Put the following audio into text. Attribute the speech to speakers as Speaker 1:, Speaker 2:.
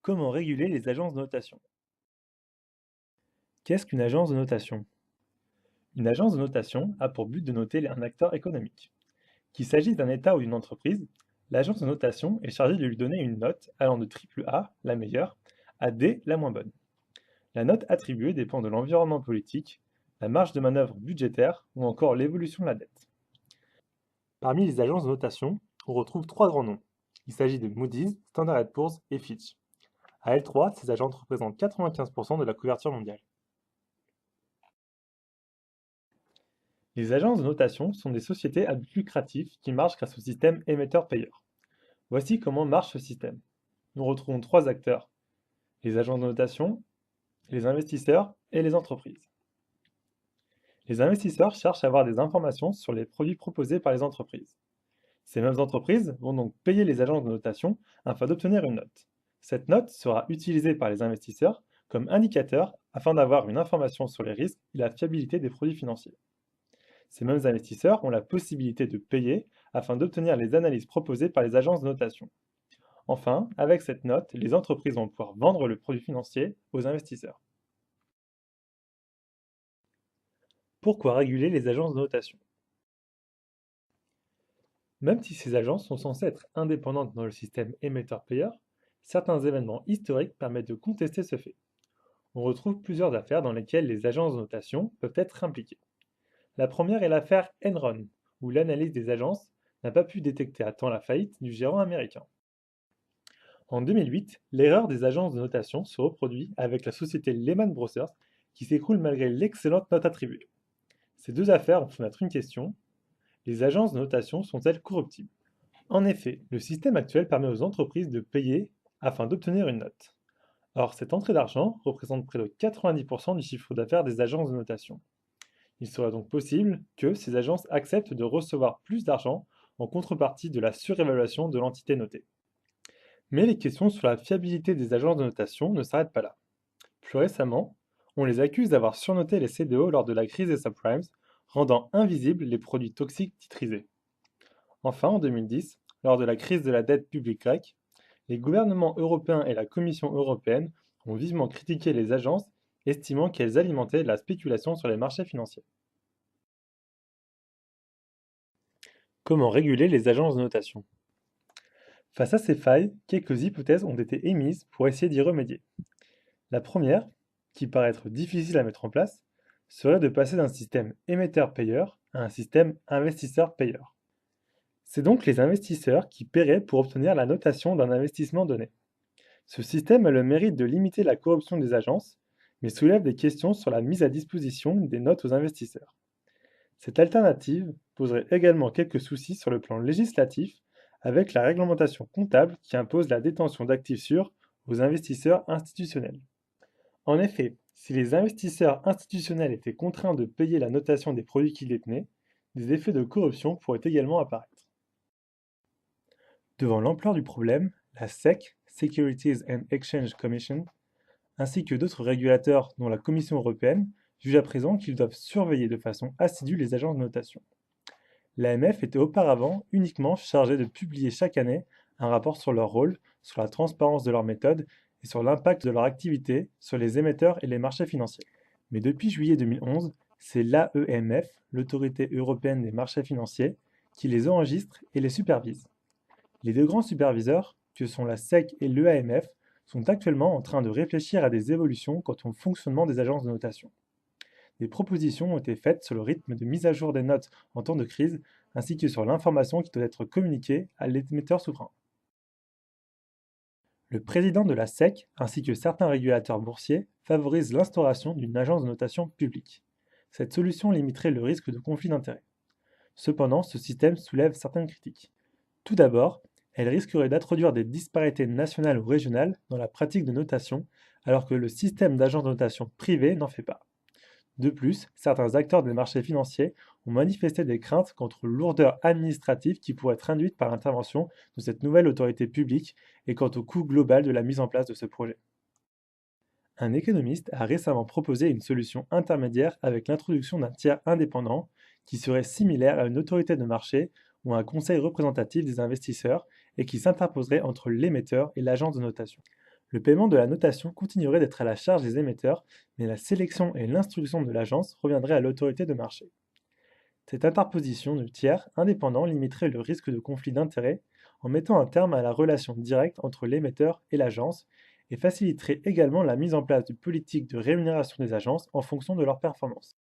Speaker 1: Comment réguler les agences de notation? Qu'est-ce qu'une agence de notation? Une agence de notation a pour but de noter un acteur économique. Qu'il s'agisse d'un État ou d'une entreprise, l'agence de notation est chargée de lui donner une note allant de triple A, la meilleure, à D, la moins bonne. La note attribuée dépend de l'environnement politique, la marge de manœuvre budgétaire ou encore l'évolution de la dette. Parmi les agences de notation, on retrouve trois grands noms. Il s'agit de Moody's, Standard & Poor's et Fitch. À L3, ces agences représentent 95% de la couverture mondiale. Les agences de notation sont des sociétés à but lucratif qui marchent grâce au système émetteur-payeur. Voici comment marche ce système. Nous retrouvons trois acteurs, les agences de notation, les investisseurs et les entreprises. Les investisseurs cherchent à avoir des informations sur les produits proposés par les entreprises. Ces mêmes entreprises vont donc payer les agences de notation afin d'obtenir une note. Cette note sera utilisée par les investisseurs comme indicateur afin d'avoir une information sur les risques et la fiabilité des produits financiers. Ces mêmes investisseurs ont la possibilité de payer afin d'obtenir les analyses proposées par les agences de notation. Enfin, avec cette note, les entreprises vont pouvoir vendre le produit financier aux investisseurs. Pourquoi réguler les agences de notation? Même si ces agences sont censées être indépendantes dans le système émetteur-payeur, certains événements historiques permettent de contester ce fait. On retrouve plusieurs affaires dans lesquelles les agences de notation peuvent être impliquées. La première est l'affaire Enron, où l'analyse des agences n'a pas pu détecter à temps la faillite du gérant américain. En 2008, l'erreur des agences de notation se reproduit avec la société Lehman Brothers qui s'écroule malgré l'excellente note attribuée. Ces deux affaires ont fait naître une question: les agences de notation sont-elles corruptibles? En effet, le système actuel permet aux entreprises de payer afin d'obtenir une note. Or, cette entrée d'argent représente près de 90% du chiffre d'affaires des agences de notation. Il serait donc possible que ces agences acceptent de recevoir plus d'argent en contrepartie de la surévaluation de l'entité notée. Mais les questions sur la fiabilité des agences de notation ne s'arrêtent pas là. Plus récemment, on les accuse d'avoir surnoté les CDO lors de la crise des subprimes, rendant invisibles les produits toxiques titrisés. Enfin, en 2010, lors de la crise de la dette publique grecque, les gouvernements européens et la Commission européenne ont vivement critiqué les agences, estimant qu'elles alimentaient la spéculation sur les marchés financiers. Comment réguler les agences de notation? Face à ces failles, quelques hypothèses ont été émises pour essayer d'y remédier. La première, qui paraît être difficile à mettre en place, serait de passer d'un système émetteur-payeur à un système investisseur-payeur. C'est donc les investisseurs qui paieraient pour obtenir la notation d'un investissement donné. Ce système a le mérite de limiter la corruption des agences, mais soulève des questions sur la mise à disposition des notes aux investisseurs. Cette alternative poserait également quelques soucis sur le plan législatif, avec la réglementation comptable qui impose la détention d'actifs sûrs aux investisseurs institutionnels. En effet, si les investisseurs institutionnels étaient contraints de payer la notation des produits qu'ils détenaient, des effets de corruption pourraient également apparaître. Devant l'ampleur du problème, la SEC, Securities and Exchange Commission, ainsi que d'autres régulateurs dont la Commission européenne, jugent à présent qu'ils doivent surveiller de façon assidue les agences de notation. L'AMF était auparavant uniquement chargée de publier chaque année un rapport sur leur rôle, sur la transparence de leurs méthodes et sur l'impact de leur activité sur les émetteurs et les marchés financiers. Mais depuis juillet 2011, c'est l'AEMF, l'Autorité européenne des marchés financiers, qui les enregistre et les supervise. Les deux grands superviseurs, que sont la SEC et l'EAMF, sont actuellement en train de réfléchir à des évolutions quant au fonctionnement des agences de notation. Des propositions ont été faites sur le rythme de mise à jour des notes en temps de crise, ainsi que sur l'information qui doit être communiquée à l'émetteur souverain. Le président de la SEC, ainsi que certains régulateurs boursiers, favorisent l'instauration d'une agence de notation publique. Cette solution limiterait le risque de conflit d'intérêts. Cependant, ce système soulève certaines critiques. Tout d'abord, elle risquerait d'introduire des disparités nationales ou régionales dans la pratique de notation, alors que le système d'agences de notation privées n'en fait pas. De plus, certains acteurs des marchés financiers ont manifesté des craintes quant aux lourdeurs administratives qui pourraient être induites par l'intervention de cette nouvelle autorité publique et quant au coût global de la mise en place de ce projet. Un économiste a récemment proposé une solution intermédiaire avec l'introduction d'un tiers indépendant qui serait similaire à une autorité de marché ou à un conseil représentatif des investisseurs et qui s'interposerait entre l'émetteur et l'agence de notation. Le paiement de la notation continuerait d'être à la charge des émetteurs, mais la sélection et l'instruction de l'agence reviendraient à l'autorité de marché. Cette interposition de tiers indépendants limiterait le risque de conflit d'intérêts en mettant un terme à la relation directe entre l'émetteur et l'agence et faciliterait également la mise en place de politiques de rémunération des agences en fonction de leur performance.